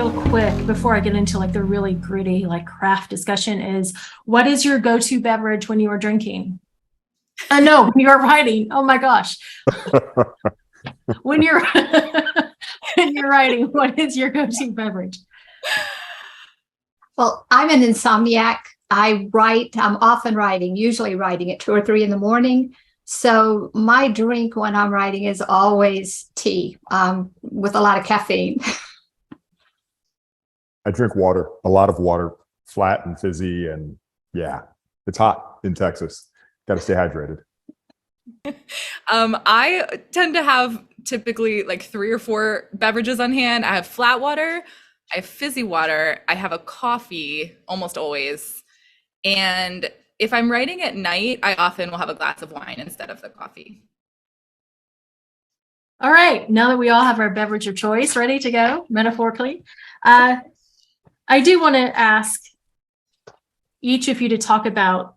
real quick before I get into like the really gritty like craft discussion is, what is your go-to beverage when you are drinking? No, when you're writing. Oh my gosh. When you're when you're writing, what is your go-to beverage? Well, I'm an insomniac. I'm often writing, usually writing at 2 or 3 in the morning. So my drink when I'm writing is always tea, with a lot of caffeine. I drink water, a lot of water, flat and fizzy, and yeah, it's hot in Texas. Got to stay hydrated. I tend to have typically like 3 or 4 beverages on hand. I have flat water, I have fizzy water, I have a coffee almost always. And if I'm writing at night, I often will have a glass of wine instead of the coffee. All right, now that we all have our beverage of choice ready to go, metaphorically, I do want to ask each of you to talk about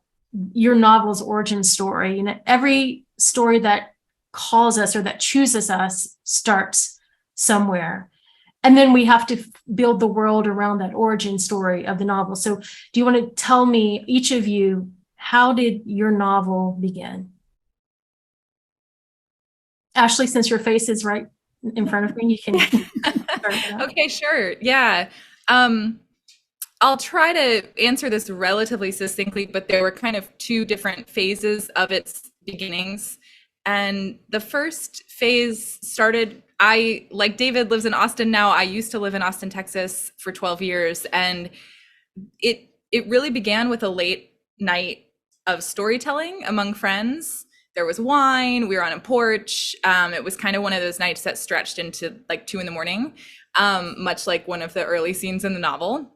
your novel's origin story. You know, every story that calls us or that chooses us starts somewhere. And then we have to build the world around that origin story of the novel. So do you want to tell me, each of you, how did your novel begin? Ashley, since your face is right in front of me, you can start. Okay, sure. Yeah. I'll try to answer this relatively succinctly, but there were kind of 2 different phases of its beginnings. And the first phase started, like David lives in Austin now. I used to live in Austin, Texas for 12 years. And it really began with a late night of storytelling among friends. There was wine, we were on a porch. It was kind of one of those nights that stretched into like 2 in the morning, much like one of the early scenes in the novel.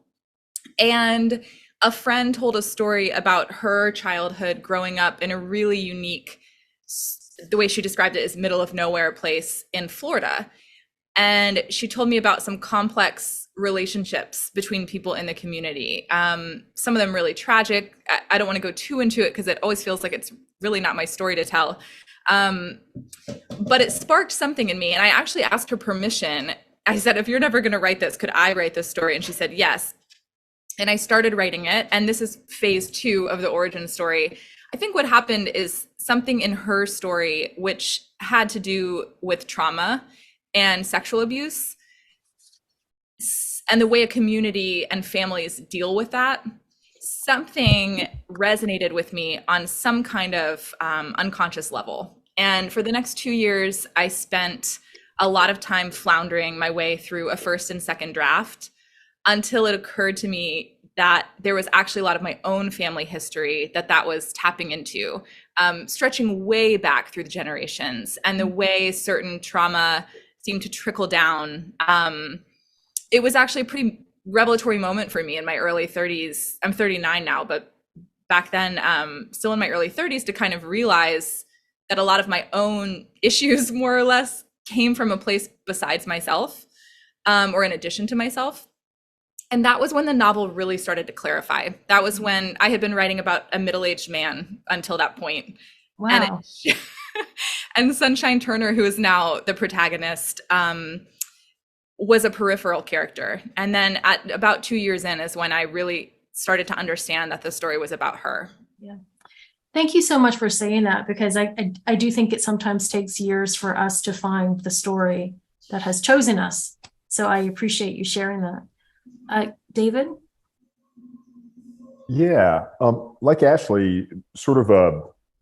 And a friend told a story about her childhood growing up in a really unique, the way she described it is middle of nowhere place in Florida. And she told me about some complex relationships between people in the community. Some of them really tragic. I don't want to go too into it because it always feels like it's really not my story to tell. But it sparked something in me. And I actually asked her permission. I said, if you're never going to write this, could I write this story? And she said, yes. And I started writing it. And this is phase 2 of the origin story. I think what happened is something in her story, which had to do with trauma and sexual abuse and the way a community and families deal with that. Something resonated with me on some kind of unconscious level. And for the next 2 years, I spent a lot of time floundering my way through a first and second draft until it occurred to me that there was actually a lot of my own family history that was tapping into, stretching way back through the generations, and the way certain trauma seemed to trickle down. It was actually a pretty revelatory moment for me in my early 30s. I'm 39 now, but back then, still in my early 30s, to kind of realize that a lot of my own issues, more or less, came from a place besides myself, or in addition to myself. And that was when the novel really started to clarify. That was when I had been writing about a middle-aged man until that point. Wow. And Sunshine Turner, who is now the protagonist, was a peripheral character. And then at about 2 years in is when I really started to understand that the story was about her. Yeah. Thank you so much for saying that, because I do think it sometimes takes years for us to find the story that has chosen us. So I appreciate you sharing that. David? Yeah, like Ashley, sort of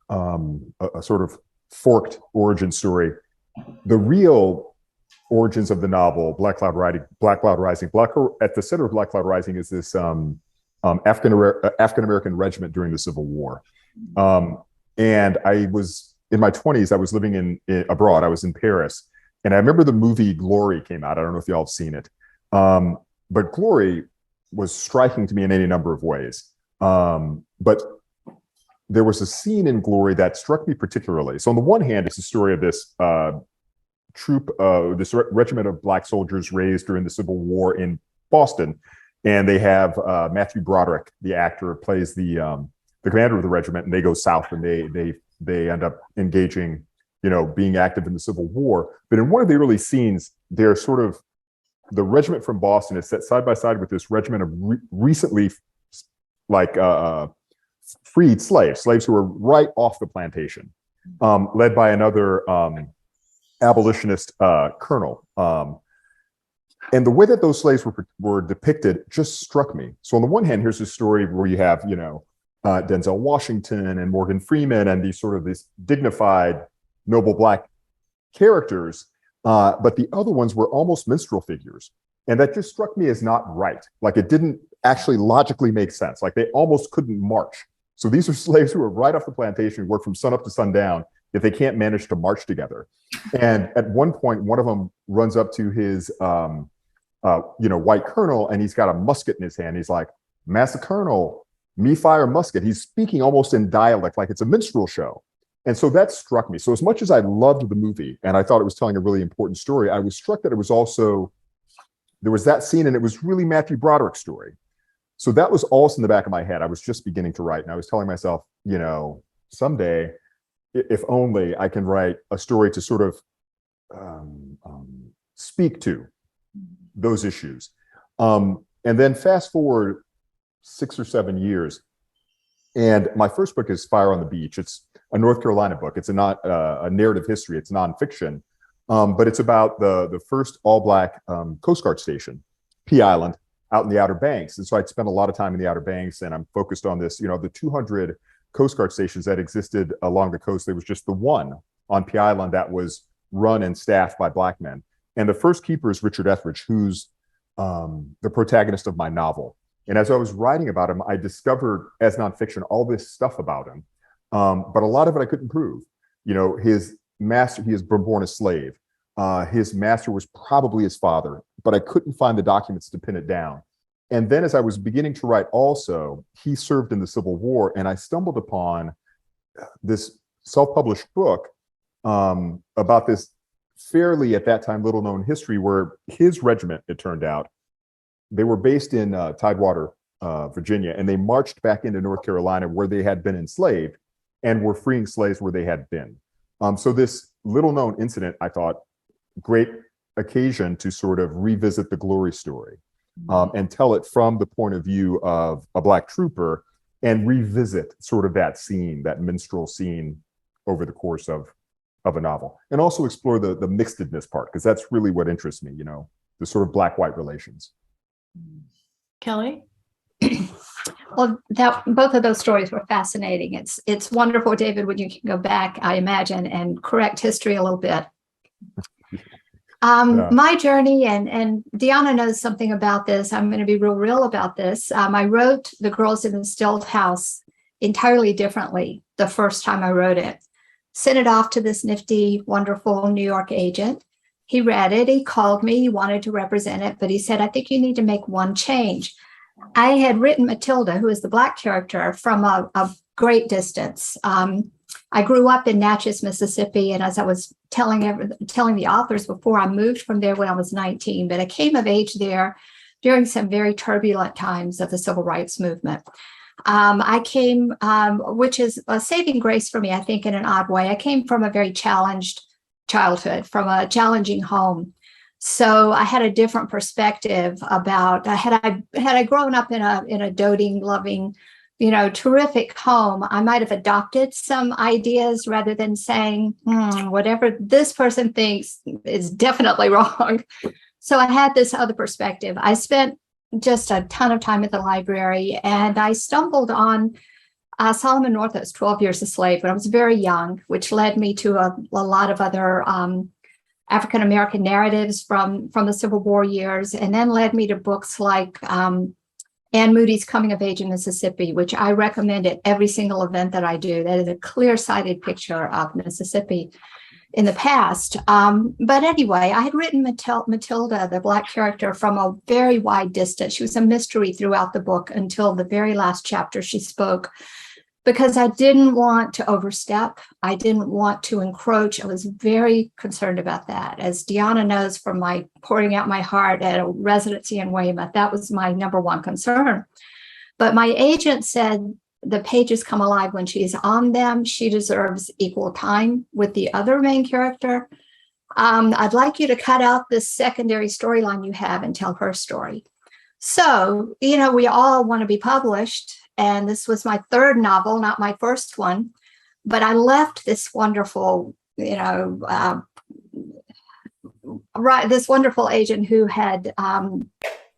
a sort of forked origin story. The real origins of the novel, Black Cloud Rising. At the center of Black Cloud Rising is this African American regiment during the Civil War. And I was in my 20s. I was living abroad. I was in Paris, and I remember the movie Glory came out. I don't know if y'all have seen it. But Glory was striking to me in any number of ways. But there was a scene in Glory that struck me particularly. So on the one hand, it's the story of this this regiment of Black soldiers raised during the Civil War in Boston. And they have Matthew Broderick, the actor, plays the commander of the regiment, and they go south and they end up engaging, being active in the Civil War. But in one of the early scenes, they're sort of the regiment from Boston is set side by side with this regiment of recently freed slaves who were right off the plantation, led by another abolitionist colonel. And the way that those slaves were depicted just struck me. So on the one hand, here's this story where you have, Denzel Washington and Morgan Freeman and these dignified, noble Black characters. But the other ones were almost minstrel figures. And that just struck me as not right. Like it didn't actually logically make sense. Like they almost couldn't march. So these are slaves who are right off the plantation, work from sun up to sundown, yet they can't manage to march together. And at one point, one of them runs up to his, white colonel, and he's got a musket in his hand. He's like, "Master Colonel, me fire musket." He's speaking almost in dialect, like it's a minstrel show. And so that struck me. So as much as I loved the movie and I thought it was telling a really important story, I was struck that it was also, there was that scene and it was really Matthew Broderick's story. So that was also in the back of my head. I was just beginning to write and I was telling myself, someday, if only I can write a story to sort of speak to those issues. And then fast forward 6 or 7 years, and my first book is Fire on the Beach. It's a North Carolina book. It's not a narrative history. It's nonfiction, but it's about the first all-Black Coast Guard station, Pea Island, out in the Outer Banks. And so I'd spent a lot of time in the Outer Banks, and I'm focused on this. The 200 Coast Guard stations that existed along the coast, there was just the one on Pea Island that was run and staffed by Black men. And the first keeper is Richard Etheridge, who's the protagonist of my novel. And as I was writing about him, I discovered as nonfiction all this stuff about him. But a lot of it I couldn't prove. His master, he is born a slave. His master was probably his father, but I couldn't find the documents to pin it down. And then as I was beginning to write also, he served in the Civil War, and I stumbled upon this self-published book about this fairly, at that time, little-known history where his regiment, it turned out, they were based in Tidewater, Virginia, and they marched back into North Carolina where they had been enslaved and were freeing slaves where they had been. So this little-known incident, I thought, great occasion to sort of revisit the glory story and tell it from the point of view of a Black trooper and revisit sort of that scene, that minstrel scene over the course of a novel. And also explore the mixedness part, because that's really what interests me, the sort of Black-white relations. Kelly? Well, both of those stories were fascinating. It's wonderful, David, when you can go back, I imagine, and correct history a little bit. My journey, and Deanna knows something about this. I'm going to be real about this. I wrote The Girls in the Still House entirely differently the first time I wrote it. Sent it off to this nifty, wonderful New York agent. He read it. He called me. He wanted to represent it, but he said, "I think you need to make one change." I had written Matilda, who is the Black character, from a great distance. I grew up in Natchez, Mississippi, and as I was telling the authors before, I moved from there when I was 19, but I came of age there during some very turbulent times of the civil rights movement. I came, which is a saving grace for me, I think, in an odd way. I came from a very challenged childhood, from a challenging home. So I had a different perspective about, had I grown up in a doting, loving, terrific home, I might have adopted some ideas rather than saying, whatever this person thinks is definitely wrong. So I had this other perspective. I spent just a ton of time at the library, and I stumbled on Solomon Northu's 12 Years a Slave when I was very young, which led me to a lot of other African-American narratives from the Civil War years, and then led me to books like Ann Moody's Coming of Age in Mississippi, which I recommend at every single event that I do. That is a clear-sighted picture of Mississippi in the past. But anyway, I had written Matilda, the Black character, from a very wide distance. She was a mystery throughout the book until the very last chapter she spoke, because I didn't want to overstep. I didn't want to encroach. I was very concerned about that. As Deanna knows from my pouring out my heart at a residency in Weymouth, that was my number one concern. But my agent said, the pages come alive when she's on them. She deserves equal time with the other main character. I'd like you to cut out this secondary storyline you have and tell her story. So, we all want to be published. And this was my third novel, not my first one. But I left this wonderful, this wonderful agent who had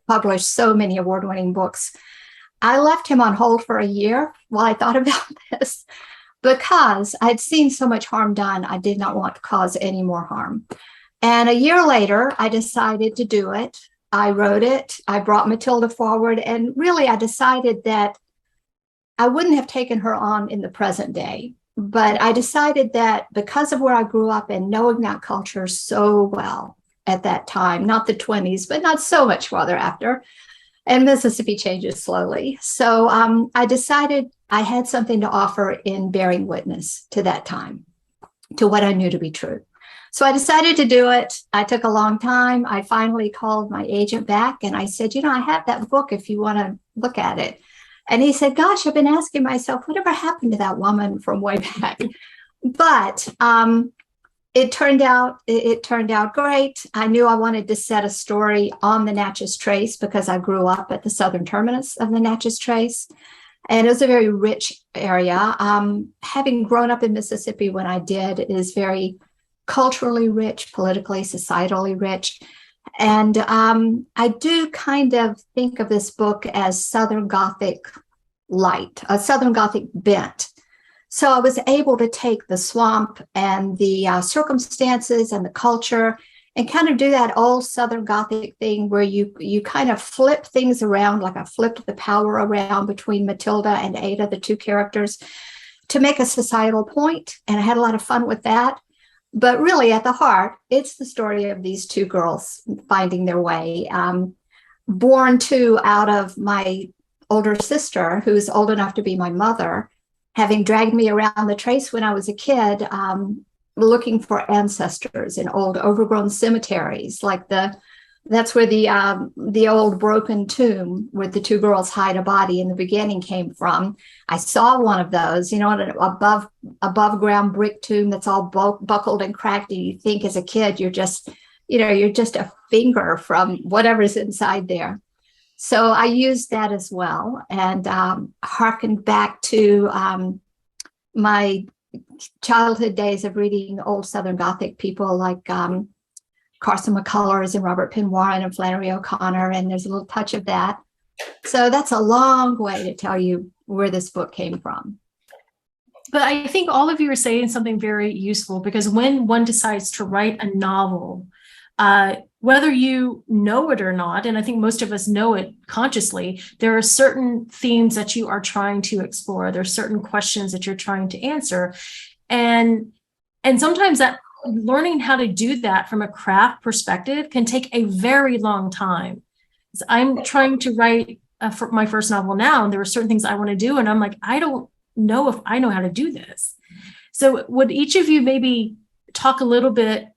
published so many award-winning books. I left him on hold for a year while I thought about this, because I'd seen so much harm done. I did not want to cause any more harm. And a year later, I decided to do it. I wrote it. I brought Matilda forward. And really, I decided that I wouldn't have taken her on in the present day. But I decided that because of where I grew up and knowing that culture so well at that time, not the 20s, but not so much farther after, and Mississippi changes slowly. So I decided I had something to offer in bearing witness to that time, to what I knew to be true. So I decided to do it. I took a long time. I finally called my agent back and I said, I have that book if you want to look at it. And he said, gosh, I've been asking myself, whatever happened to that woman from way back? But it turned out great. I knew I wanted to set a story on the Natchez Trace because I grew up at the southern terminus of the Natchez Trace. And it was a very rich area. Having grown up in Mississippi when I did is very culturally rich, politically, societally rich. And I do kind of think of this book as Southern Gothic light, a Southern Gothic bent. So I was able to take the swamp and the circumstances and the culture and kind of do that old Southern Gothic thing where you kind of flip things around, like I flipped the power around between Matilda and Ada, the two characters, to make a societal point. And I had a lot of fun with that. But really, at the heart, it's the story of these two girls finding their way. Born out of my older sister, who's old enough to be my mother, having dragged me around the trace when I was a kid, looking for ancestors in old overgrown cemeteries, like that's where the old broken tomb where the two girls hide a body in the beginning came from. I saw one of those, an above ground brick tomb that's all buckled and cracked. And you think as a kid, you're just a finger from whatever's inside there. So I used that as well and hearkened back to my childhood days of reading old Southern Gothic people like Carson McCullers and Robert Penn Warren and Flannery O'Connor, and there's a little touch of that. So that's a long way to tell you where this book came from. But I think all of you are saying something very useful, because when one decides to write a novel, whether you know it or not, and I think most of us know it consciously, there are certain themes that you are trying to explore. There are certain questions that you're trying to answer. And sometimes that learning how to do that from a craft perspective can take a very long time. I'm trying to write for my first novel now, and there are certain things I want to do, and I'm like, I don't know if I know how to do this. So would each of you maybe talk a little bit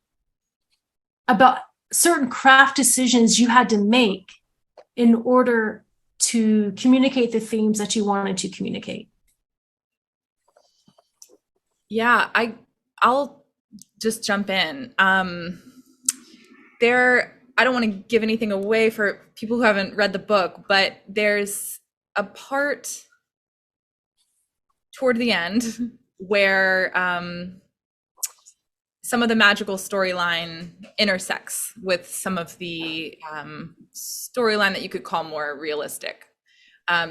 about certain craft decisions you had to make in order to communicate the themes that you wanted to communicate? Yeah, I'll just jump in. I don't want to give anything away for people who haven't read the book, but there's a part toward the end where some of the magical storyline intersects with some of the storyline that you could call more realistic.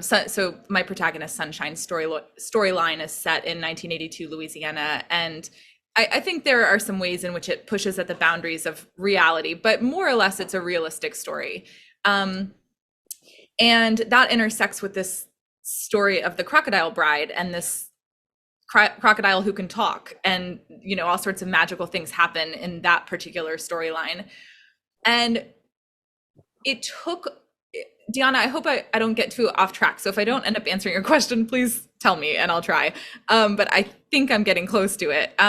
So my protagonist, Sunshine's storyline is set in 1982 Louisiana, and I think there are some ways in which it pushes at the boundaries of reality, but more or less it's a realistic story. And that intersects with this story of the Crocodile Bride and this crocodile who can talk, and all sorts of magical things happen in that particular storyline. And it took, Deanna, I hope I don't get too off track. So if I don't end up answering your question, please tell me and I'll try. But I think I'm getting close to it.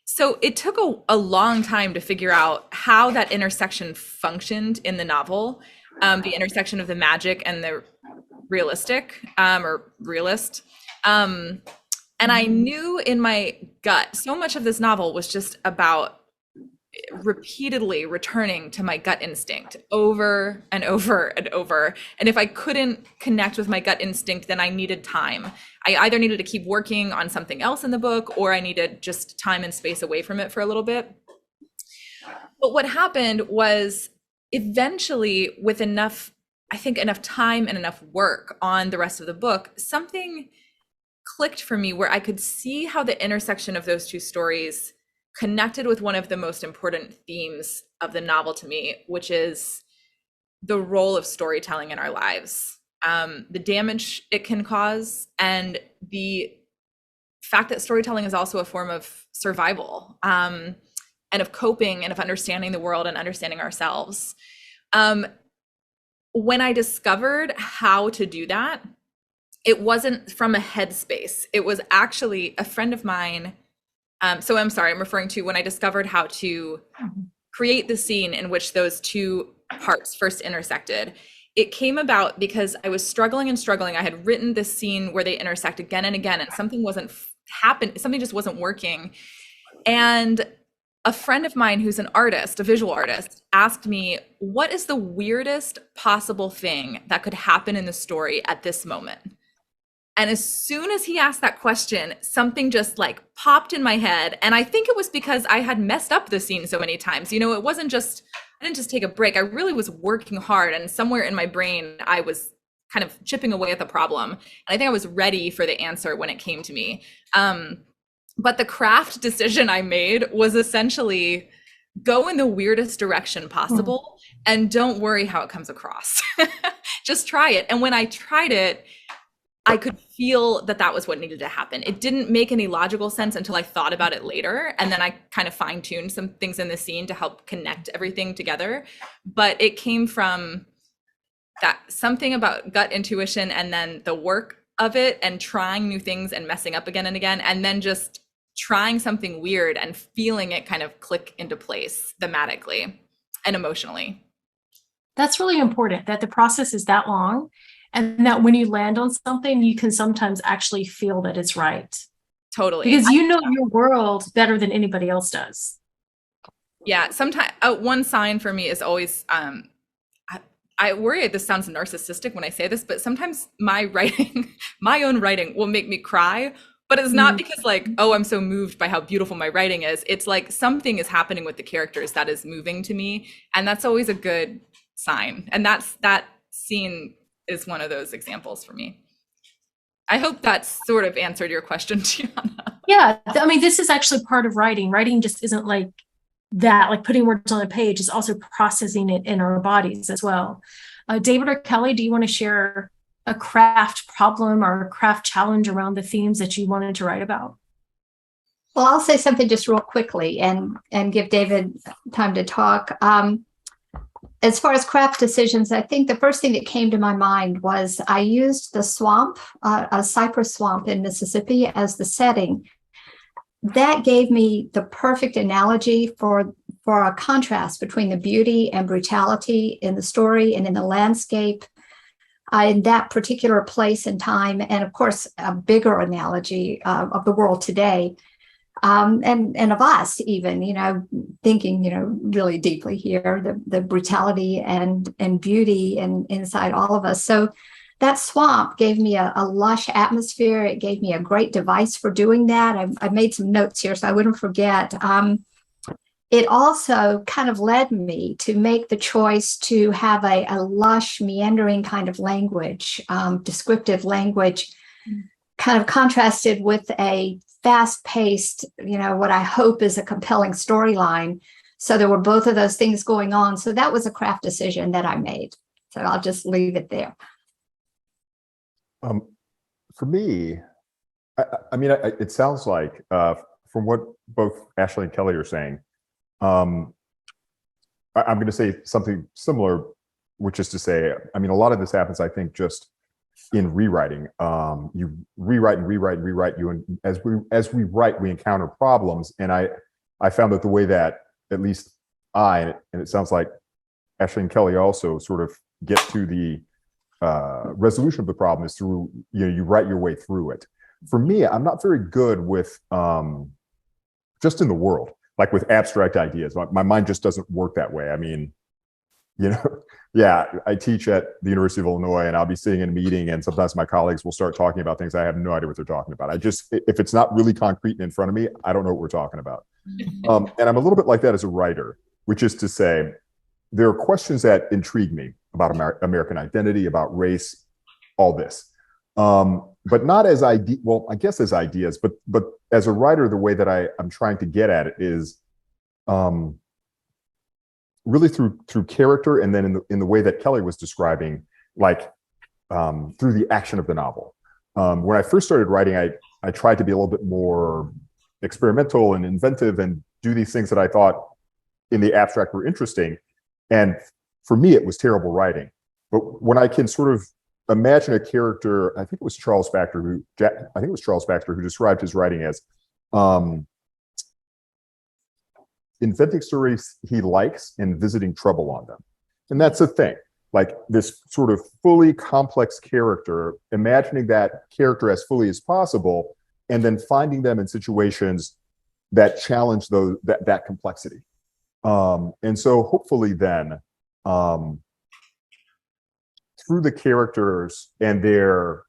So it took a long time to figure out how that intersection functioned in the novel, the intersection of the magic and the realistic or realist. And I knew in my gut, so much of this novel was just about repeatedly returning to my gut instinct over and over and over. And if I couldn't connect with my gut instinct, then I needed time. I either needed to keep working on something else in the book, or I needed just time and space away from it for a little bit. But what happened was, eventually, with enough time and enough work on the rest of the book, something clicked for me where I could see how the intersection of those two stories connected with one of the most important themes of the novel to me, which is the role of storytelling in our lives, the damage it can cause, and the fact that storytelling is also a form of survival, and of coping, and of understanding the world and understanding ourselves. When I discovered how to do that, it wasn't from a headspace. It was actually a friend of mine. So I'm sorry, I'm referring to when I discovered how to create the scene in which those two parts first intersected. It came about because I was struggling and struggling. I had written this scene where they intersect again and again, and something wasn't happening. Something just wasn't working. And a friend of mine who's an artist, a visual artist, asked me, what is the weirdest possible thing that could happen in the story at this moment? And as soon as he asked that question, something just like popped in my head. And I think it was because I had messed up the scene so many times. You know, it wasn't just, I didn't just take a break. I really was working hard. And somewhere in my brain, I was kind of chipping away at the problem. And I think I was ready for the answer when it came to me. But the craft decision I made was essentially go in the weirdest direction possible and don't worry how it comes across. Just try it. And when I tried it, I could feel that that was what needed to happen. It didn't make any logical sense until I thought about it later. And then I kind of fine-tuned some things in the scene to help connect everything together. But it came from that something about gut intuition, and then the work of it, and trying new things and messing up again and again, and then just trying something weird and feeling it kind of click into place thematically and emotionally. That's really important, that the process is that long, and that when you land on something, you can sometimes actually feel that it's right. Totally. Because you know your world better than anybody else does. Yeah. Sometimes one sign for me is always, I worry this sounds narcissistic when I say this, but sometimes my writing, my own writing will make me cry, but it's not because like, oh, I'm so moved by how beautiful my writing is. It's like something is happening with the characters that is moving to me. And that's always a good sign. And that scene is one of those examples for me. I hope that sort of answered your question, Gianna. Yeah, I mean, this is actually part of writing. Writing just isn't like that, like putting words on a page. It's also processing it in our bodies as well. David or Kelly, do you want to share a craft problem or a craft challenge around the themes that you wanted to write about? Well, I'll say something just real quickly and give David time to talk. As far as craft decisions, I think the first thing that came to my mind was I used the swamp, a cypress swamp in Mississippi, as the setting. That gave me the perfect analogy for a contrast between the beauty and brutality in the story and in the landscape in that particular place and time. And of course, a bigger analogy of the world today. And of us even, you know, thinking, you know, really deeply here, the brutality and beauty and inside all of us. So that swamp gave me a lush atmosphere. It gave me a great device for doing that. I made some notes here so I wouldn't forget. It also kind of led me to make the choice to have a lush, meandering kind of language, descriptive language, kind of contrasted with a fast-paced, you know, what I hope is a compelling storyline. So there were both of those things going on. So that was a craft decision that I made. So I'll just leave it there. For me, I mean, it sounds like from what both Ashley and Kelly are saying, I'm going to say something similar, which is to say, I mean, a lot of this happens, I think, just in rewriting. You rewrite and rewrite and rewrite. As we write, we encounter problems, and I found that the way that at least and it sounds like Ashley and Kelly also sort of get to the resolution of the problem is through, you know, you write your way through it. For me, I'm not very good with just in the world. like with abstract ideas. My mind just doesn't work that way. I mean, you know, yeah, I teach at the University of Illinois, and I'll be sitting in a meeting, and sometimes my colleagues will start talking about things I have no idea what they're talking about. If it's not really concrete and in front of me, I don't know what we're talking about. And I'm a little bit like that as a writer, which is to say, there are questions that intrigue me about American identity, about race, all this. But not as well, I guess as ideas, but as a writer, the way that I'm trying to get at it is really through character, and then in the way that Kelly was describing, like through the action of the novel. When I first started writing, I tried to be a little bit more experimental and inventive and do these things that I thought in the abstract were interesting. And for me, it was terrible writing. But when I can sort of imagine a character, I think it was Charles Baxter who described his writing as inventing stories he likes and visiting trouble on them. And that's the thing, like this sort of fully complex character, imagining that character as fully as possible, and then finding them in situations that challenge that complexity. And so hopefully then, through the characters and their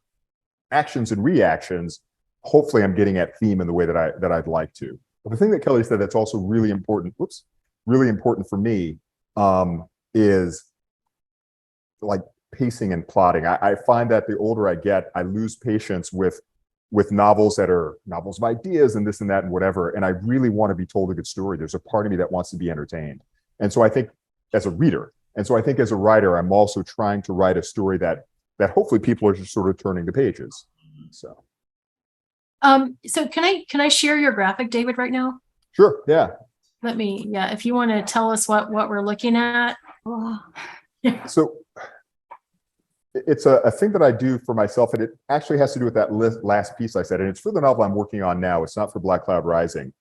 actions and reactions, hopefully I'm getting at theme in the way that I'd like to. But the thing that Kelly said that's also really important, really important for me, is like pacing and plotting. I find that the older I get, I lose patience with novels that are novels of ideas and this and that and whatever. And I really want to be told a good story. There's a part of me that wants to be entertained. And so I think as a reader, and so I think as a writer, I'm also trying to write a story that hopefully people are just sort of turning the pages. So can I share your graphic, David, right now? Sure. Yeah. If you want to tell us what we're looking at. So it's a thing that I do for myself, and it actually has to do with that last piece I said, and it's for the novel I'm working on now. It's not for Black Cloud Rising.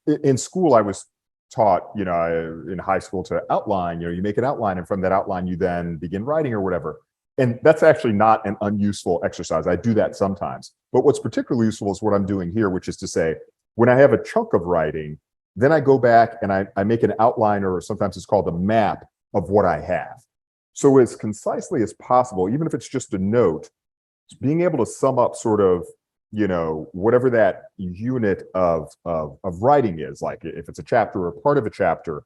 In school, I was taught, in high school to outline. You make an outline, and from that outline, you then begin writing or whatever. And that's actually not an unuseful exercise. I do that sometimes. But what's particularly useful is what I'm doing here, which is to say, when I have a chunk of writing, then I go back and I make an outline, or sometimes it's called a map of what I have. So as concisely as possible, even if it's just a note, being able to sum up sort of, whatever that unit of writing is, like if it's a chapter or part of a chapter,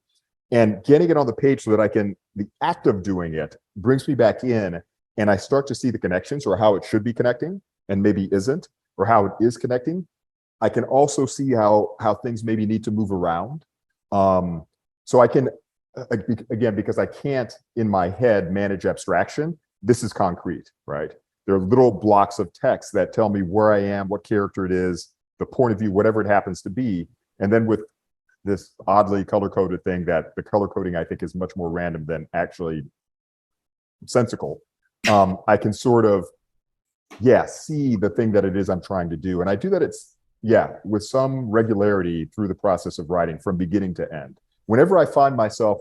and getting it on the page so that the act of doing it brings me back in, and I start to see the connections, or how it should be connecting and maybe isn't, or how it is connecting. I can also see how things maybe need to move around. So I can, again, because I can't in my head manage abstraction, this is concrete, right? There are little blocks of text that tell me where I am, what character it is, the point of view, whatever it happens to be. And then with this oddly color-coded thing, that the color coding I think is much more random than actually sensical. I can sort of, see the thing that it is I'm trying to do. And I do that with some regularity through the process of writing from beginning to end. Whenever I find myself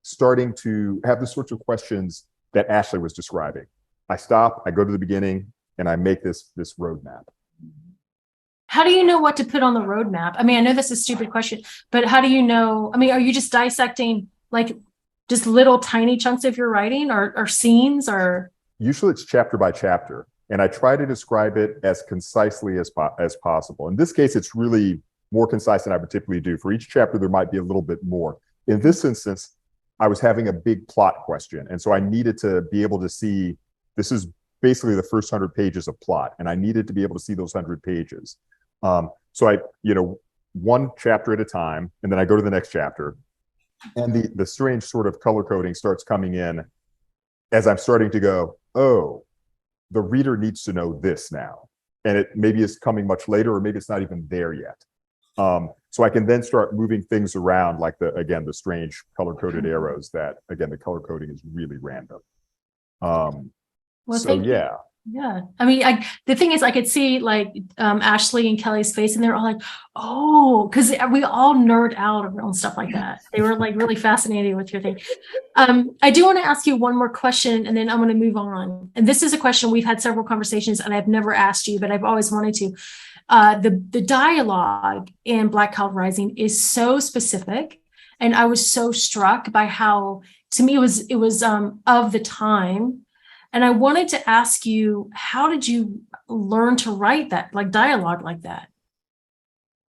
starting to have the sorts of questions that Ashley was describing, I stop, I go to the beginning, and I make this roadmap. How do you know what to put on the roadmap? I mean, I know this is a stupid question, but how do you know? I mean, are you just dissecting like just little tiny chunks of your writing, or scenes, or? Usually it's chapter by chapter, and I try to describe it as concisely as possible. In this case, it's really more concise than I would typically do. For each chapter, there might be a little bit more. In this instance, I was having a big plot question, and so I needed to be able to see, this is basically the first 100 pages of plot, and I needed to be able to see those 100 pages. So I, one chapter at a time, and then I go to the next chapter, and the strange sort of color coding starts coming in as I'm starting to go, oh, the reader needs to know this now. And it maybe is coming much later, or maybe it's not even there yet. So I can then start moving things around, like the strange color-coded arrows that, again, the color coding is really random. Yeah. I mean, the thing is, I could see like Ashley and Kelly's face, and they're all like, oh, because we all nerd out around stuff like that. They were like really fascinated with your thing. I do want to ask you one more question, and then I'm going to move on. And this is a question we've had several conversations, and I've never asked you, but I've always wanted to. the dialogue in Black Cloud Rising is so specific, and I was so struck by how, to me, it was of the time. And I wanted to ask you, how did you learn to write that, like dialogue like that?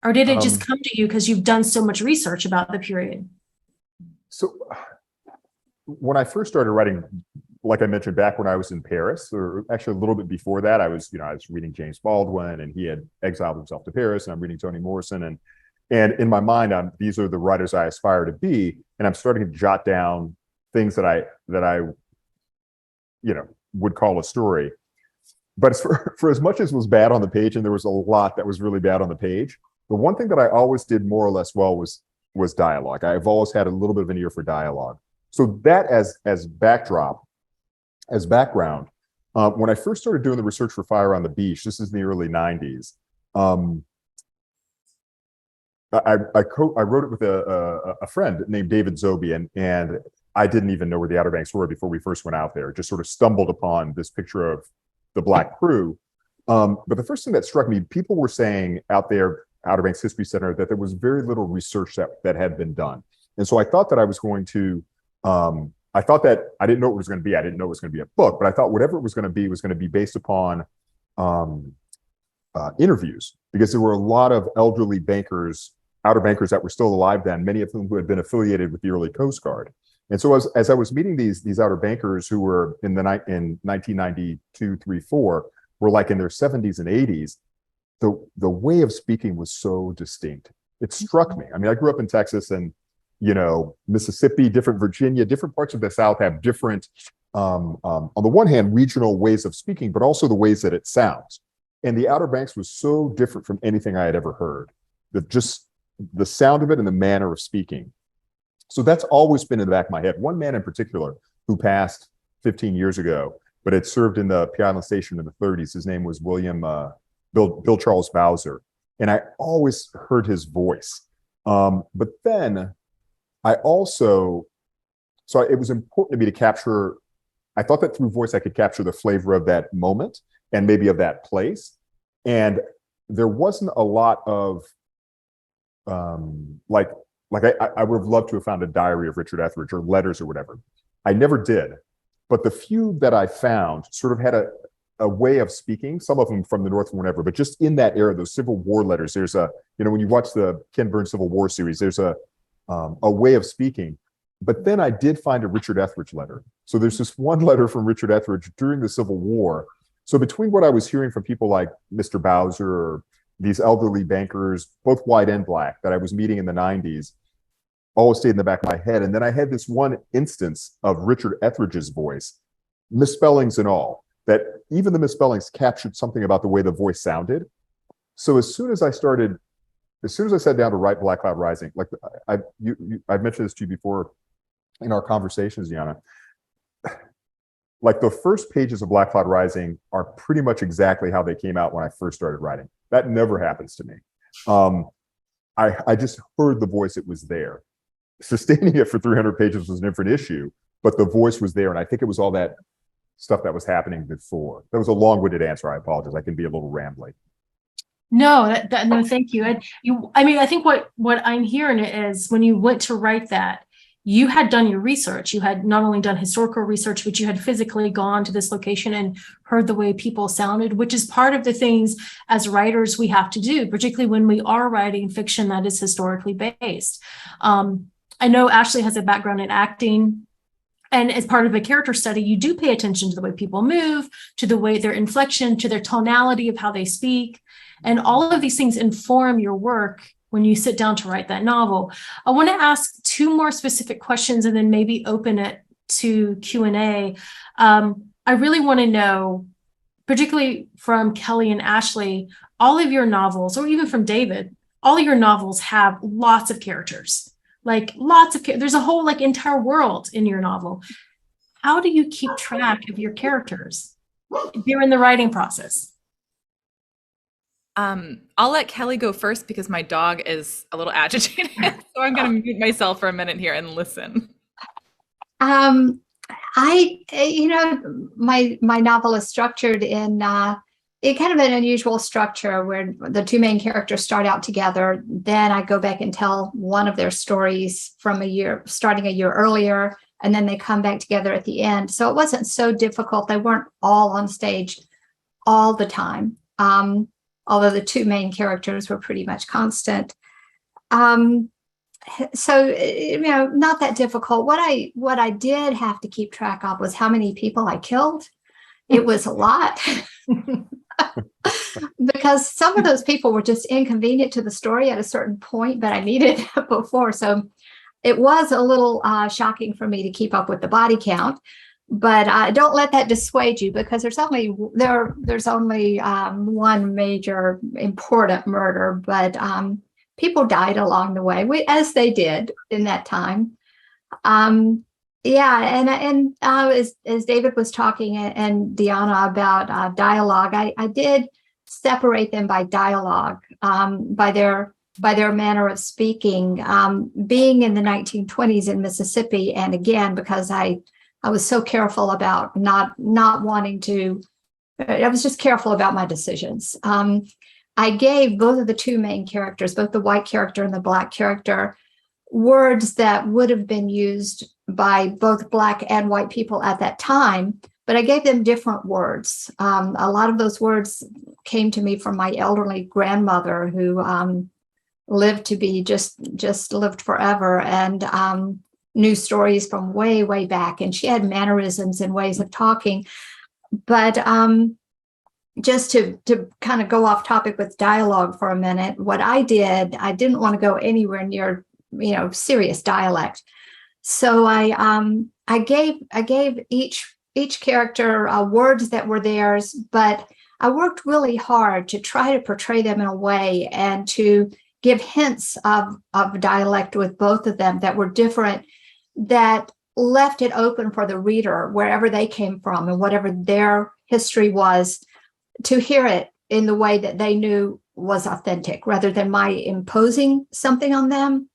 Or did it just come to you because you've done so much research about the period? So when I first started writing, like I mentioned, back when I was in Paris, or actually a little bit before that, I was reading James Baldwin, and he had exiled himself to Paris, and I'm reading Toni Morrison, and in my mind, these are the writers I aspire to be, and I'm starting to jot down things that I would call a story. But for as much as was bad on the page, and there was a lot that was really bad on the page, the one thing that I always did more or less well was dialogue. I've always had a little bit of an ear for dialogue. So that as backdrop, as background, when I first started doing the research for Fire on the Beach, this is in the early 90s, I wrote it with a friend named David Zobe, and I didn't even know where the Outer Banks were before we first went out there. Just sort of stumbled upon this picture of the Black crew. But the first thing that struck me, people were saying out there, Outer Banks History Center, that there was very little research that had been done. And so I thought that I was going to, I thought that I didn't know what it was going to be. I didn't know it was going to be a book, but I thought whatever it was going to be based upon interviews, because there were a lot of elderly bankers, outer bankers that were still alive then, many of whom who had been affiliated with the early Coast Guard. And so as I was meeting these outer bankers who were in 1992, 3, 4, were like in their 70s and 80s, the way of speaking was so distinct. It struck me. I mean, I grew up in Texas, and Mississippi, different Virginia, different parts of the South have different, on the one hand, regional ways of speaking, but also the ways that it sounds. And the Outer Banks was so different from anything I had ever heard. Just the sound of it and the manner of speaking. So that's always been in the back of my head. One man in particular who passed 15 years ago, but had served in the P Island Station in the 30s. His name was Bill Charles Bowser. And I always heard his voice. But then it was important to me to capture, I thought that through voice I could capture the flavor of that moment and maybe of that place. And there wasn't a lot of, I would have loved to have found a diary of Richard Etheridge or letters or whatever. I never did. But the few that I found sort of had a way of speaking, some of them from the North and whatever, but just in that era, those Civil War letters, there's when you watch the Ken Burns Civil War series, there's a way of speaking. But then I did find a Richard Etheridge letter. So there's this one letter from Richard Etheridge during the Civil War. So between what I was hearing from people like Mr. Bowser or these elderly bankers, both white and black, that I was meeting in the 90s, always stayed in the back of my head. And then I had this one instance of Richard Etheridge's voice, misspellings and all, that even the misspellings captured something about the way the voice sounded. So as soon as I sat down to write Black Cloud Rising, like I've mentioned this to you before in our conversations, Yana, like the first pages of Black Cloud Rising are pretty much exactly how they came out when I first started writing. That never happens to me. I just heard the voice, it was there. Sustaining it for 300 pages was a different issue, but the voice was there. And I think it was all that stuff that was happening before. That was a long-winded answer. I apologize. I can be a little rambling. No, no, thank you. I think what I'm hearing is when you went to write that, you had done your research. You had not only done historical research, but you had physically gone to this location and heard the way people sounded, which is part of the things as writers we have to do, particularly when we are writing fiction that is historically based. I know Ashley has a background in acting. And as part of a character study, you do pay attention to the way people move, to the way their inflection, to their tonality of how they speak. And all of these things inform your work when you sit down to write that novel. I want to ask two more specific questions and then maybe open it to Q&A. I really want to know, particularly from Kelly and Ashley, all of your novels, or even from David, all of your novels have lots of characters. There's a whole entire world in your novel. How do you keep track of your characters during the writing process? I'll let Kelly go first because my dog is a little agitated. So I'm going to mute myself for a minute here and listen. My novel is structured in it kind of an unusual structure where the two main characters start out together. Then I go back and tell one of their stories from starting a year earlier, and then they come back together at the end. So it wasn't so difficult. They weren't all on stage all the time, although the two main characters were pretty much constant. So, not that difficult. What I did have to keep track of was how many people I killed. It was a lot. Because some of those people were just inconvenient to the story at a certain point, but I needed it before. So it was a little shocking for me to keep up with the body count. But don't let that dissuade you, because there's only one major important murder, but people died along the way, as they did in that time. As David was talking and Deanna about dialogue, I did separate them by dialogue, by their manner of speaking. Being in the 1920s in Mississippi, and again because I was so careful about not wanting to. I was just careful about my decisions. I gave both of the two main characters, both the white character and the black character, words that would have been used by both black and white people at that time, but I gave them different words. A lot of those words came to me from my elderly grandmother, who lived to be just lived forever, and knew stories from way, way back. And she had mannerisms and ways of talking. But just to kind of go off topic with dialogue for a minute, what I didn't want to go anywhere near, serious dialect. So I gave each character words that were theirs, but I worked really hard to try to portray them in a way and to give hints of dialect with both of them that were different, that left it open for the reader, wherever they came from and whatever their history was, to hear it in the way that they knew was authentic, rather than my imposing something on them.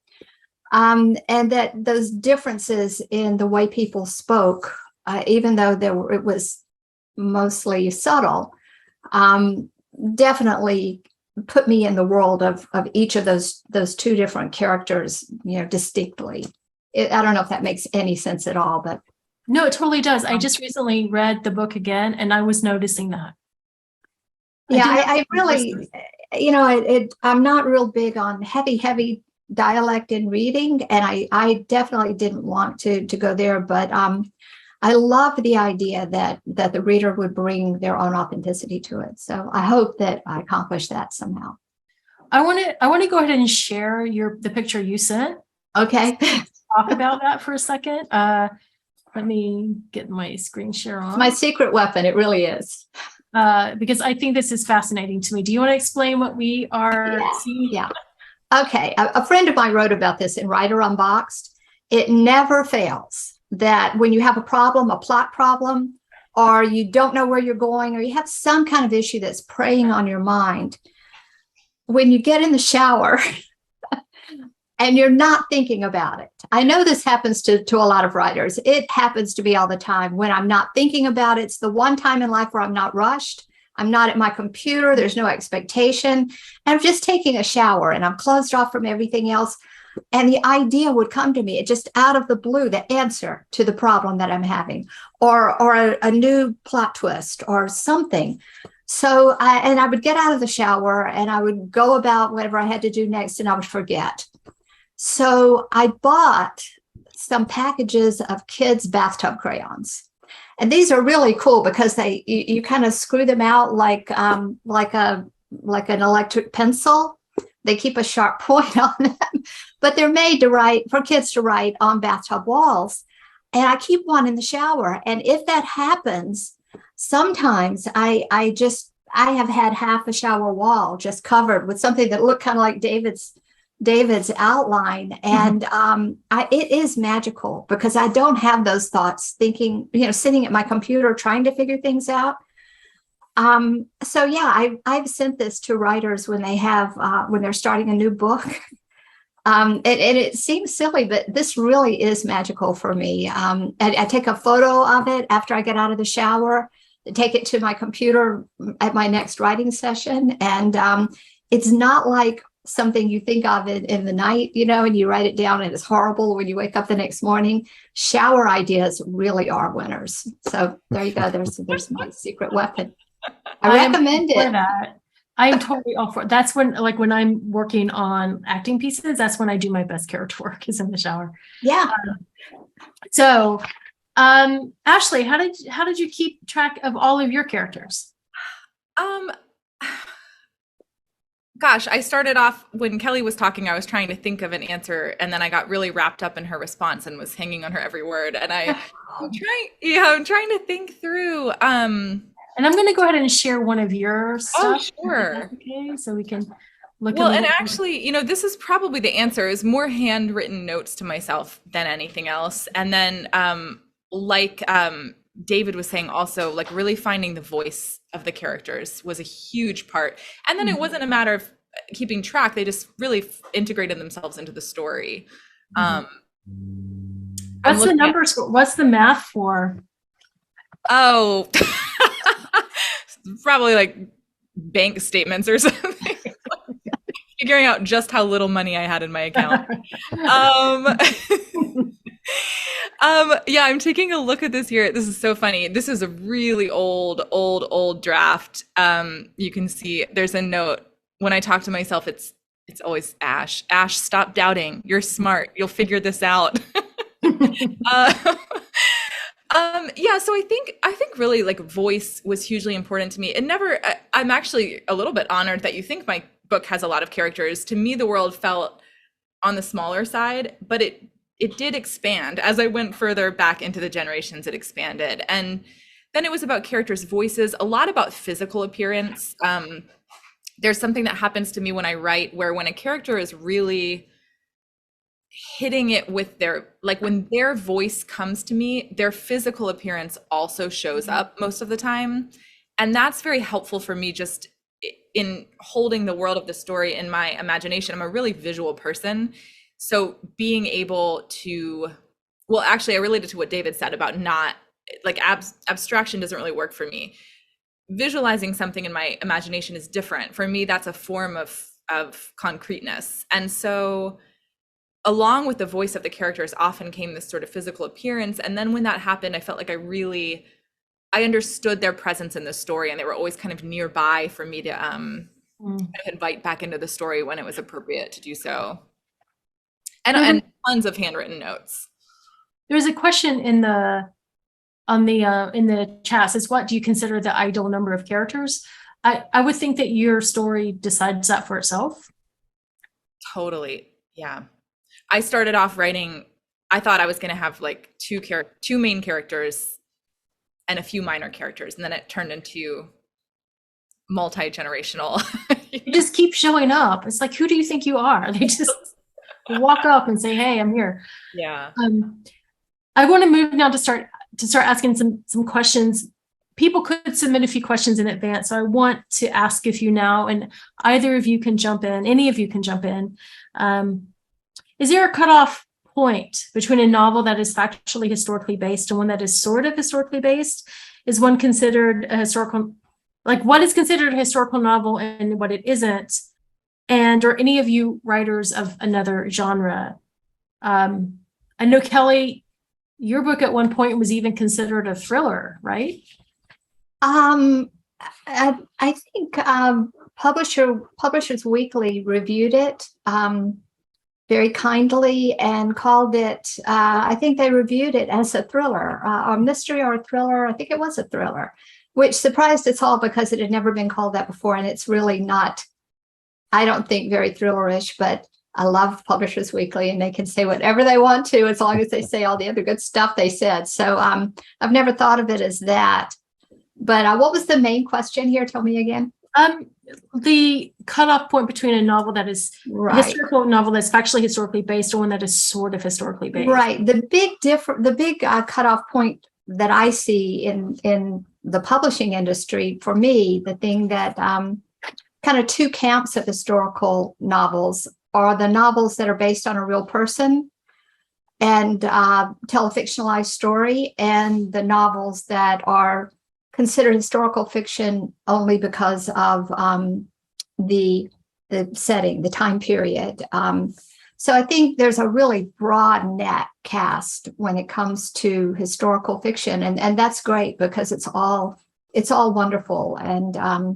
And that those differences in the way people spoke, even though it was mostly subtle, definitely put me in the world of each of those two different characters, distinctly. I don't know if that makes any sense at all, but no, it totally does. I just recently read the book again, and I was noticing that. I really, I'm not real big on heavy dialect in reading, and I definitely didn't want to go there, but I love the idea that the reader would bring their own authenticity to it. So I hope that I accomplished that somehow. I want to go ahead and share the picture you sent. Okay. Talk about that for a second. Let me get my screen share on. It's my secret weapon. It really is. Because I think this is fascinating to me. Do you want to explain what we are seeing? Yeah. Okay. A friend of mine wrote about this in Writer Unboxed. It never fails that when you have a problem, a plot problem, or you don't know where you're going, or you have some kind of issue that's preying on your mind, when you get in the shower and you're not thinking about it. I know this happens to a lot of writers. It happens to me all the time. When I'm not thinking about it, it's the one time in life where I'm not rushed. I'm not at my computer. There's no expectation. And I'm just taking a shower and I'm closed off from everything else. And the idea would come to me, it just out of the blue, the answer to the problem that I'm having, or a new plot twist or something. So I would get out of the shower and I would go about whatever I had to do next, and I would forget. So I bought some packages of kids' bathtub crayons. And these are really cool because you kind of screw them out like an electric pencil. They keep a sharp point on them, but they're made for kids to write on bathtub walls. And I keep one in the shower. And if that happens, sometimes I have had half a shower wall just covered with something that looked kind of like David's outline. And it is magical because I don't have those thoughts thinking, sitting at my computer trying to figure things out. So yeah, I've sent this to writers when they're starting a new book. And it seems silly, but this really is magical for me. I take a photo of it after I get out of the shower. take it to my computer at my next writing session. And it's not like something you think of in the night, and you write it down and it's horrible when you wake up the next morning. Shower ideas really are winners. So there you go. There's my secret weapon. I recommend it. That. I am totally all for it. That's when I'm working on acting pieces, that's when I do my best character work, is in the shower. Yeah. So, Ashley, how did you keep track of all of your characters? Gosh, I started off when Kelly was talking, I was trying to think of an answer, and then I got really wrapped up in her response and was hanging on her every word. And I'm trying to think through. And I'm going to go ahead and share one of your stuff. Oh, sure. Okay, so we can look. Well, and actually, this is probably the answer, is more handwritten notes to myself than anything else. And then, David was saying also, like, really finding the voice of the characters was a huge part. And then it wasn't a matter of keeping track. They just really integrated themselves into the story. What's the numbers? What's the math for? Oh, probably like bank statements or something. Figuring out just how little money I had in my account. Yeah, I'm taking a look at this here. This is so funny. This is a really old draft. You can see there's a note. When I talk to myself, it's always Ash. Ash, stop doubting. You're smart. You'll figure this out. Yeah, so I think really, like, voice was hugely important to me. I'm actually a little bit honored that you think my book has a lot of characters. To me, the world felt on the smaller side, but it did expand. As I went further back into the generations, it expanded. And then it was about characters' voices, a lot about physical appearance. There's something that happens to me when I write, where when a character is really hitting it with when their voice comes to me, their physical appearance also shows up most of the time. And that's very helpful for me just in holding the world of the story in my imagination. I'm a really visual person. So being able to, well, actually, I related to what David said about not, like, abstraction doesn't really work for me. Visualizing something in my imagination is different. For me, that's a form of concreteness. And so along with the voice of the characters often came this sort of physical appearance. And then when that happened, I felt like I understood their presence in the story, and they were always kind of nearby for me to kind of invite back into the story when it was appropriate to do so. And tons of handwritten notes. There's a question in the chat says, what do you consider the ideal number of characters? I would think that your story decides that for itself. Totally. Yeah. I started off writing, I thought I was going to have like two main characters and a few minor characters. And then it turned into multi-generational. You just keep showing up. It's like, who do you think you are? They just walk up and say, hey, I'm here. Yeah. I want to move now to start asking some questions. People could submit a few questions in advance, so I want to ask a few now, and either of you can jump in. Any of you can jump in. Is there a cutoff point between a novel that is factually historically based and one that is sort of historically based? Is one considered a historical, like, what is considered a historical novel and what it isn't? And are any of you writers of another genre? I know, Kelly, your book at one point was even considered a thriller, right? I think Publishers Weekly reviewed it very kindly and called it, I think they reviewed it as a thriller, a mystery or a thriller. I think it was a thriller, which surprised us all because it had never been called that before. And it's really not, I don't think, very thrillerish, but I love Publishers Weekly, and they can say whatever they want to as long as they say all the other good stuff they said. So I've never thought of it as that. But what was the main question here? Tell me again. The cutoff point between a novel that is right. a historical novel that's factually historically based or one that is sort of historically based. Right. The big cutoff point that I see in the publishing industry, for me, the thing that kind of two camps of historical novels are the novels that are based on a real person and tell a fictionalized story, and the novels that are consider historical fiction only because of the setting, the time period. So I think there's a really broad net cast when it comes to historical fiction, and that's great because it's all wonderful. And I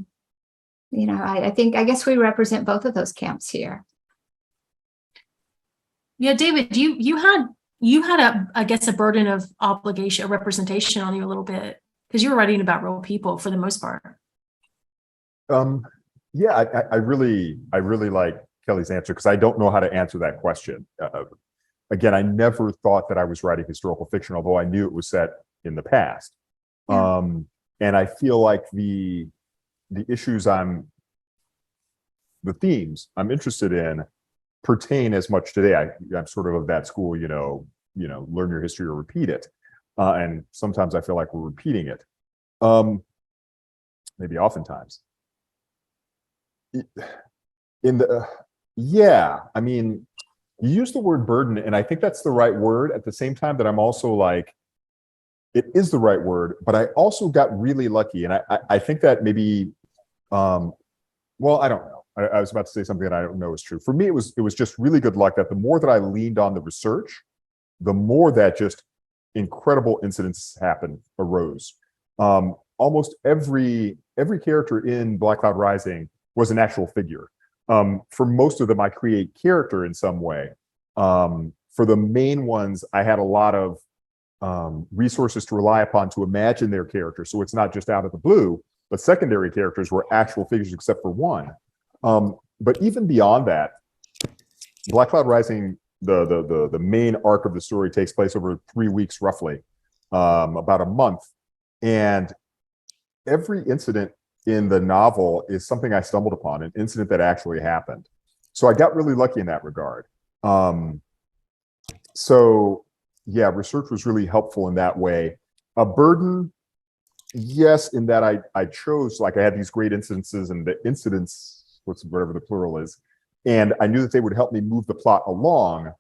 guess we represent both of those camps here. Yeah, David, you had I guess a burden of obligation, representation on you a little bit because you were writing about real people for the most part. Yeah, I really like Kelly's answer because I don't know how to answer that question. Again, I never thought that I was writing historical fiction, although I knew it was set in the past. Yeah. And I feel like the themes I'm interested in pertain as much today. I'm sort of that school, learn your history or repeat it. And sometimes I feel like we're repeating it. Maybe oftentimes. I mean, you use the word burden, and I think that's the right word at the same time that I'm also like, it is the right word, but I also got really lucky. And I think that maybe, well, I don't know. I was about to say something that I don't know is true. For me, it was just really good luck that the more that I leaned on the research, the more that just incredible incidents arose. Almost every character in Black Cloud Rising was an actual figure. For most of them, I create character in some way. For the main ones, I had a lot of resources to rely upon to imagine their character. So it's not just out of the blue, but secondary characters were actual figures except for one. But even beyond that, Black Cloud Rising, the main arc of the story takes place over 3 weeks, roughly, about a month. And every incident in the novel is something I stumbled upon, an incident that actually happened. So I got really lucky in that regard. So yeah, research was really helpful in that way. A burden, yes, in that I chose, like I had these great instances, and the incidents, whatever the plural is, and I knew that they would help me move the plot along,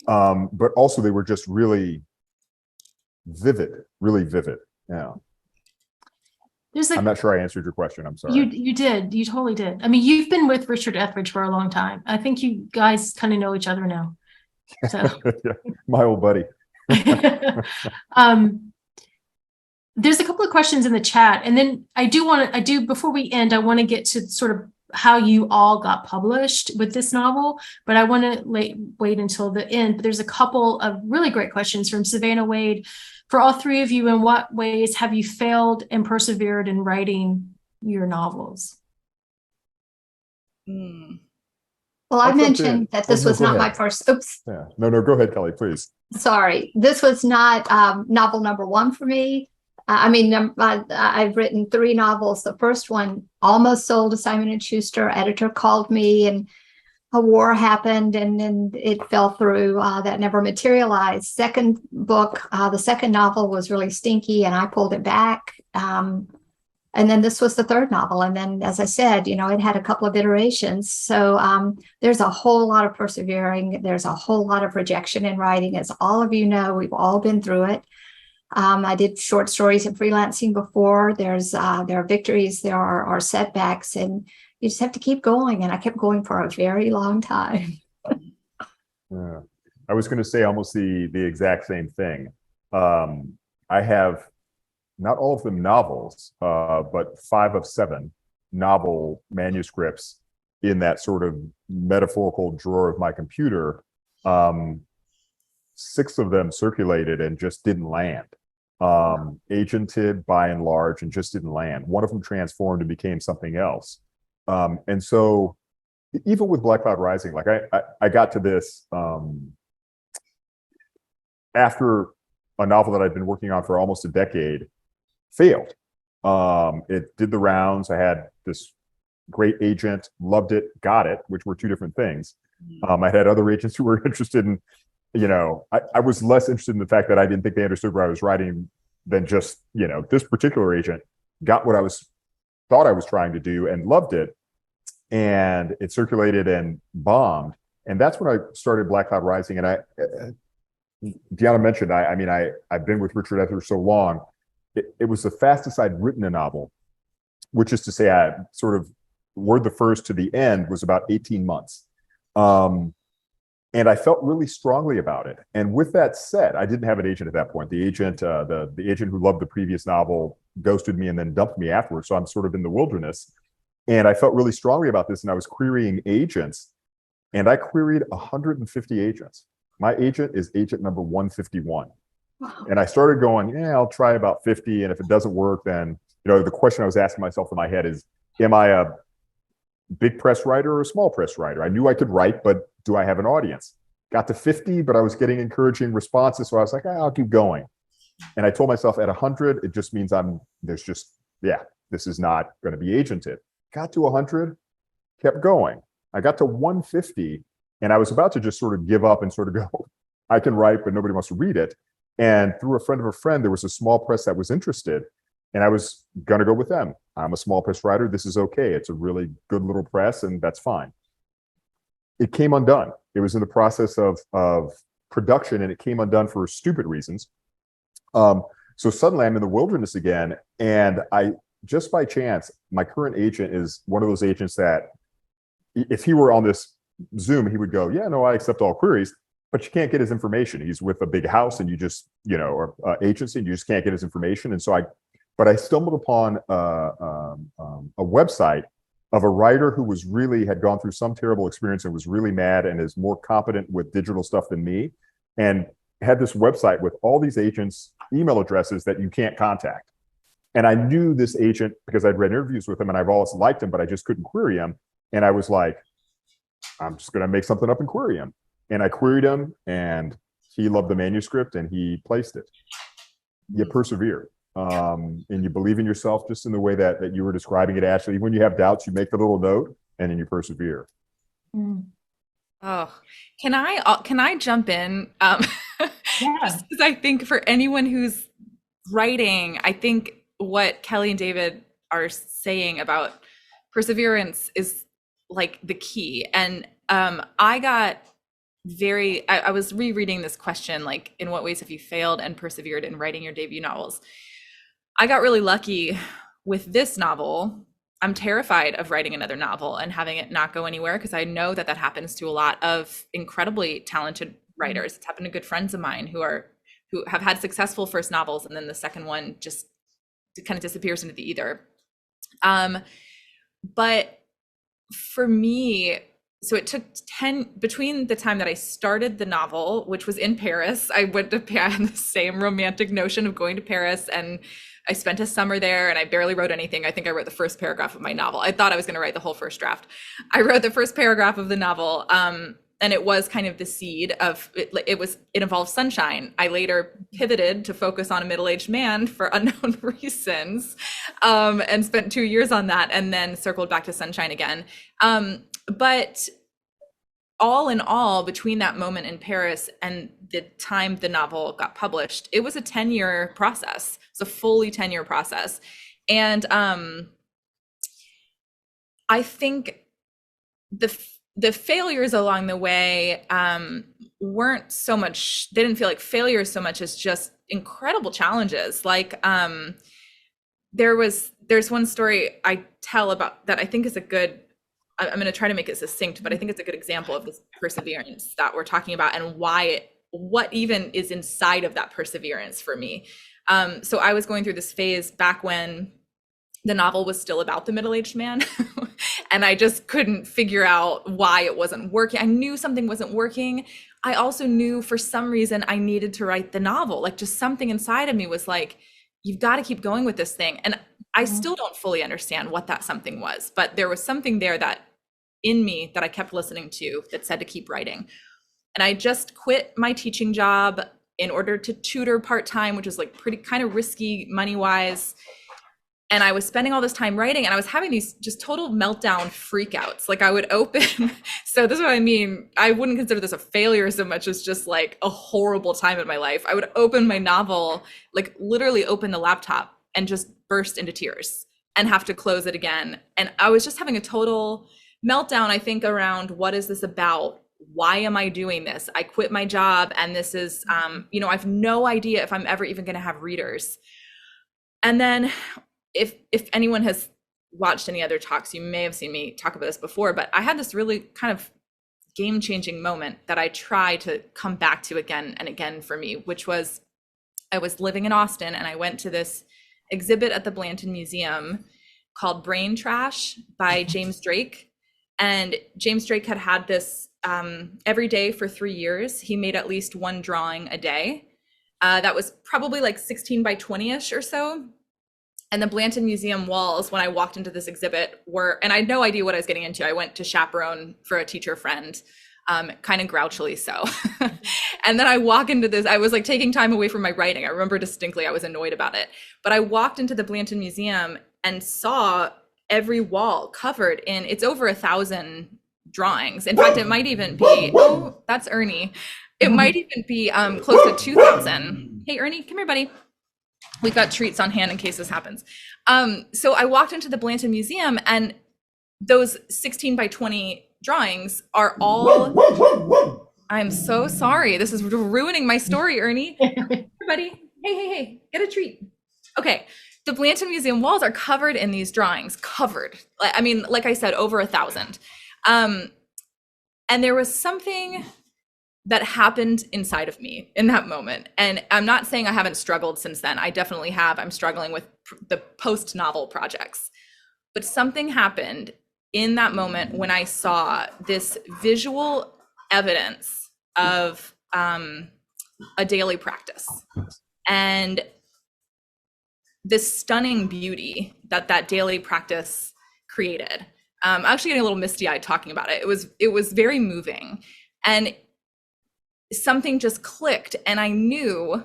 but also they were just really vivid. Yeah. I'm not sure I answered your question. I'm sorry. You did. You totally did. I mean, you've been with Richard Etheridge for a long time. I think you guys kind of know each other now. So. Yeah, my old buddy. There's a couple of questions in the chat, and then before we end, I want to get to sort of how you all got published with this novel, but I want to wait until the end. But there's a couple of really great questions from Savannah Wade. For all three of you, in what ways have you failed and persevered in writing your novels? Well, I mentioned that this was not my first. Oops. Yeah. No, go ahead, Kelly, please. Sorry. This was not novel number one for me. I've written 3 novels. The first one almost sold to Simon & Schuster. Editor called me and a war happened and then it fell through. That never materialized. Second book, the second novel was really stinky and I pulled it back. And then this was the third novel. And then, as I said, it had a couple of iterations. So there's a whole lot of persevering. There's a whole lot of rejection in writing. As all of you know, we've all been through it. I did short stories and freelancing before. There are victories, there are setbacks, and you just have to keep going. And I kept going for a very long time. Yeah. I was going to say almost the exact same thing. I have not all of them novels, but 5 of 7 novel manuscripts in that sort of metaphorical drawer of my computer. 6 of them circulated and just didn't land. Agented by and large and just didn't land. One of them transformed and became something else. And so even with Black Cloud Rising, like I got to this after a novel that I'd been working on for almost a decade failed. It did the rounds. I had this great agent, loved it, got it, which were 2 different things. I had other agents who were interested in, I was less interested in the fact that I didn't think they understood what I was writing than just, this particular agent got what I thought I was trying to do and loved it. And it circulated and bombed. And that's when I started Black Cloud Rising. And Deanna mentioned, I've been with Richard Etheridge so long. it was the fastest I'd written a novel, which is to say, I sort of word the first to the end was about 18 months. And I felt really strongly about it. And with that said, I didn't have an agent at that point. The agent, the agent who loved the previous novel, ghosted me and then dumped me afterwards. So I'm sort of in the wilderness. And I felt really strongly about this. And I was querying agents, and I queried 150 agents. My agent is agent number 151. Wow. And I started going, yeah, I'll try about 50. And if it doesn't work, then, the question I was asking myself in my head is, am I a big press writer or a small press writer? I knew I could write, but do I have an audience? Got to 50, but I was getting encouraging responses. So I was like, I'll keep going. And I told myself at 100, it just means this is not going to be agented. Got to 100, kept going. I got to 150, and I was about to just sort of give up and sort of go, I can write, but nobody wants to read it. And through a friend of a friend, there was a small press that was interested, and I was going to go with them. I'm a small press writer. This is okay. It's a really good little press, and that's fine. It came undone. It was in the process of production, and it came undone for stupid reasons. So suddenly I'm in the wilderness again, and I just by chance, my current agent is one of those agents that if he were on this Zoom, he would go, yeah, no, I accept all queries, but you can't get his information. He's with a big house, and you just, or agency, and you just can't get his information. And so I stumbled upon a website of a writer who had gone through some terrible experience and was really mad and is more competent with digital stuff than me, and had this website with all these agents' email addresses that you can't contact. And I knew this agent because I'd read interviews with him, and I've always liked him, but I just couldn't query him. And I was like, I'm just going to make something up and query him. And I queried him, and he loved the manuscript, and he placed it. You persevere. And you believe in yourself just in the way that you were describing it, Ashley. When you have doubts, you make the little note, and then you persevere. Mm. Oh, can I jump in? Yeah. Just because I think for anyone who's writing, I think what Kelly and David are saying about perseverance is like the key. And I was rereading this question, like, in what ways have you failed and persevered in writing your debut novels? I got really lucky with this novel. I'm terrified of writing another novel and having it not go anywhere, because I know that happens to a lot of incredibly talented writers. It's happened to good friends of mine who have had successful first novels, and then the second one just kind of disappears into the ether. But for me, so it took between the time that I started the novel, which was in Paris. I had the same romantic notion of going to Paris, and I spent a summer there, and I barely wrote anything. I think I wrote the first paragraph of my novel. I thought I was going to write the whole first draft. I wrote the first paragraph of the novel, and it was kind of the seed of it. It involved sunshine. I later pivoted to focus on a middle-aged man for unknown reasons, and spent 2 years on that, and then circled back to sunshine again. But all in all, between that moment in Paris and the time the novel got published, it was a 10-year process. It's a fully 10-year process. And I think the failures along the way weren't so much, they didn't feel like failures so much as just incredible challenges. Like there's one story I tell about that I think is I'm going to try to make it succinct, but I think it's a good example of this perseverance that we're talking about, and what even is inside of that perseverance for me. So I was going through this phase back when the novel was still about the middle-aged man, and I just couldn't figure out why it wasn't working. I knew something wasn't working. I also knew for some reason I needed to write the novel. Like, just something inside of me was like, you've got to keep going with this thing. And I still don't fully understand what that something was, but there was something there that in me that I kept listening to that said to keep writing. And I just quit my teaching job in order to tutor part-time, which was like pretty kind of risky money-wise. And I was spending all this time writing, and I was having these just total meltdown freakouts. Like, I would open, so this is what I mean. I wouldn't consider this a failure so much as just like a horrible time in my life. I would open my novel, like literally open the laptop and just burst into tears and have to close it again. And I was just having a total meltdown, I think, around what is this about? Why am I doing this? I quit my job, and this is, I have no idea if I'm ever even going to have readers. And then if anyone has watched any other talks, you may have seen me talk about this before, but I had this really kind of game-changing moment that I try to come back to again and again for me, which was I was living in Austin and I went to this exhibit at the Blanton Museum called Brain Trash by James Drake. And James Drake had this every day for 3 years. He made at least one drawing a day. That was probably like 16 by 20-ish or so. And the Blanton Museum walls, when I walked into this exhibit, and I had no idea what I was getting into. I went to chaperone for a teacher friend, kind of grouchily so. And then I walk into this, I was like taking time away from my writing. I remember distinctly I was annoyed about it. But I walked into the Blanton Museum and saw every wall covered in, it's over 1,000 drawings. In fact, it might even be, oh, that's Ernie. It might even be close to 2,000. Hey, Ernie, come here, buddy. We've got treats on hand in case this happens. So I walked into the Blanton Museum and those 16 by 20 drawings are all, I'm so sorry. This is ruining my story, Ernie. Everybody, hey, get a treat. Okay, the Blanton Museum walls are covered in these drawings, covered. I mean, like I said, over 1,000. And there was something that happened inside of me in that moment. And I'm not saying I haven't struggled since then. I definitely have. I'm struggling with the post-novel projects. But something happened in that moment when I saw this visual evidence of a daily practice and this stunning beauty that daily practice created. I'm actually getting a little misty-eyed talking about it. It was very moving. And something just clicked and I knew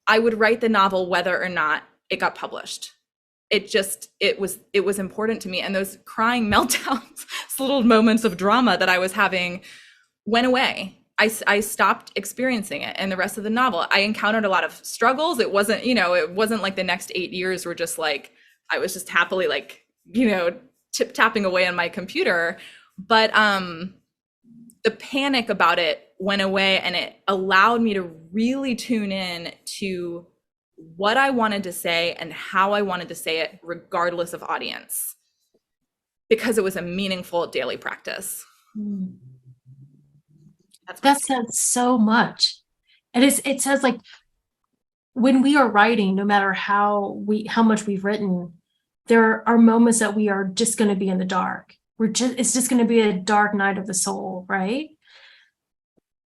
I would write the novel whether or not it got published. It was important to me. And those crying meltdowns, little moments of drama that I was having went away. I stopped experiencing it in the rest of the novel. I encountered a lot of struggles. It wasn't like the next 8 years were just like, I was just happily like, tip-tapping away on my computer. But the panic about it went away and it allowed me to really tune in to what I wanted to say and how I wanted to say it, regardless of audience, because it was a meaningful daily practice. That says so much. It says like when we are writing, no matter how much we've written, there are moments that we are just going to be in the dark. It's just going to be a dark night of the soul, right?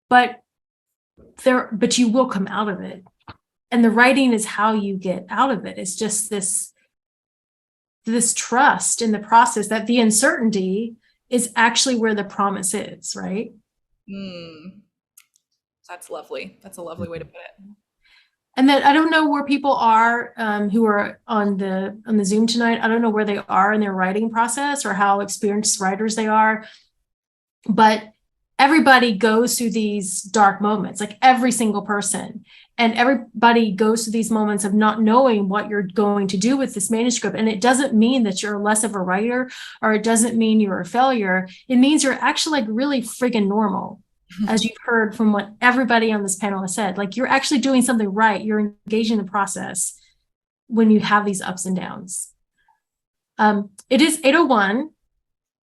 But you will come out of it. And the writing is how you get out of it. It's just this trust in the process that the uncertainty is actually where the promise is, right? That's lovely. That's a lovely way to put it. And then I don't know where people are who are on the Zoom tonight. I don't know where they are in their writing process or how experienced writers they are, but everybody goes through these dark moments, like every single person. And everybody goes through these moments of not knowing what you're going to do with this manuscript. And it doesn't mean that you're less of a writer, or it doesn't mean you're a failure. It means you're actually like really friggin' normal, as you've heard from what everybody on this panel has said. Like you're actually doing something right. You're engaging the process when you have these ups and downs. It is 8:01.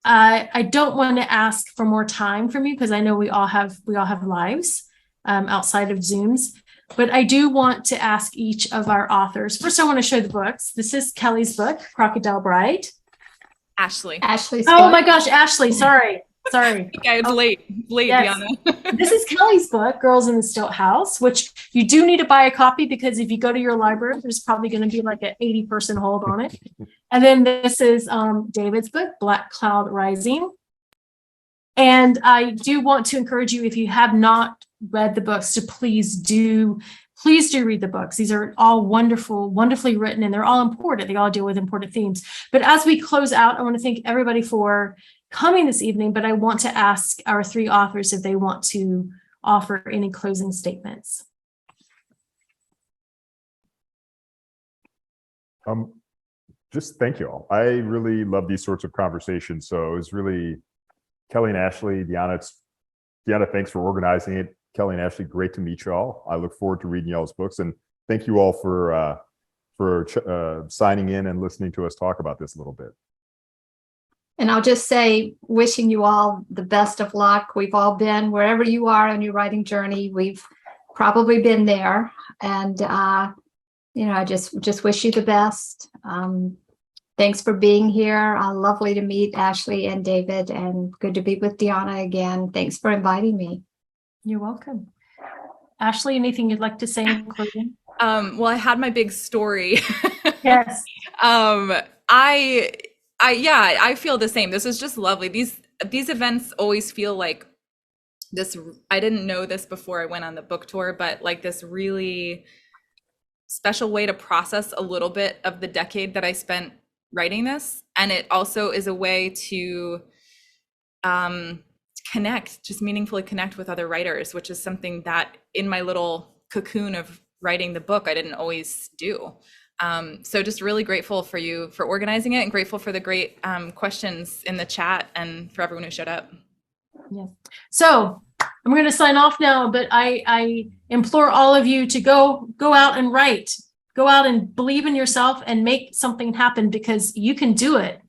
I don't want to ask for more time from you because I know we all have lives outside of Zooms. But I do want to ask each of our authors. First, I want to show the books. This is Kelly's book, Crocodile Bride. Ashley's Oh my gosh, Ashley, sorry. Okay, it's late, yes. Deanna. This is Kelly's book, Girls in the Stilt House, which you do need to buy a copy because if you go to your library, there's probably going to be like an 80% hold on it. And then this is David's book, Black Cloud Rising. And I do want to encourage you, if you have not read the books, to please do read the books. These are all wonderfully written, and they're all important. They all deal with important themes. But as we close out, I want to thank everybody for coming this evening, but I want to ask our three authors if they want to offer any closing statements. Just thank you all. I really love these sorts of conversations. So it was really Kelly and Ashley, Deanna, thanks for organizing it. Kelly and Ashley, great to meet you all. I look forward to reading y'all's books, and thank you all for signing in and listening to us talk about this a little bit. And I'll just say, wishing you all the best of luck. We've all been wherever you are on your writing journey. We've probably been there, and I just wish you the best. Thanks for being here. Lovely to meet Ashley and David, and good to be with Deanna again. Thanks for inviting me. You're welcome. Ashley, anything you'd like to say in conclusion? Well, I had my big story. Yes. I feel the same. This is just lovely. These events always feel like this. I didn't know this before I went on the book tour, but like this really special way to process a little bit of the decade that I spent writing this. And it also is a way to just meaningfully connect with other writers, which is something that in my little cocoon of writing the book, I didn't always do. So just really grateful for you for organizing it, and grateful for the great questions in the chat and for everyone who showed up. Yeah. So I'm going to sign off now, but I implore all of you to go out and write. Go out and believe in yourself and make something happen, because you can do it.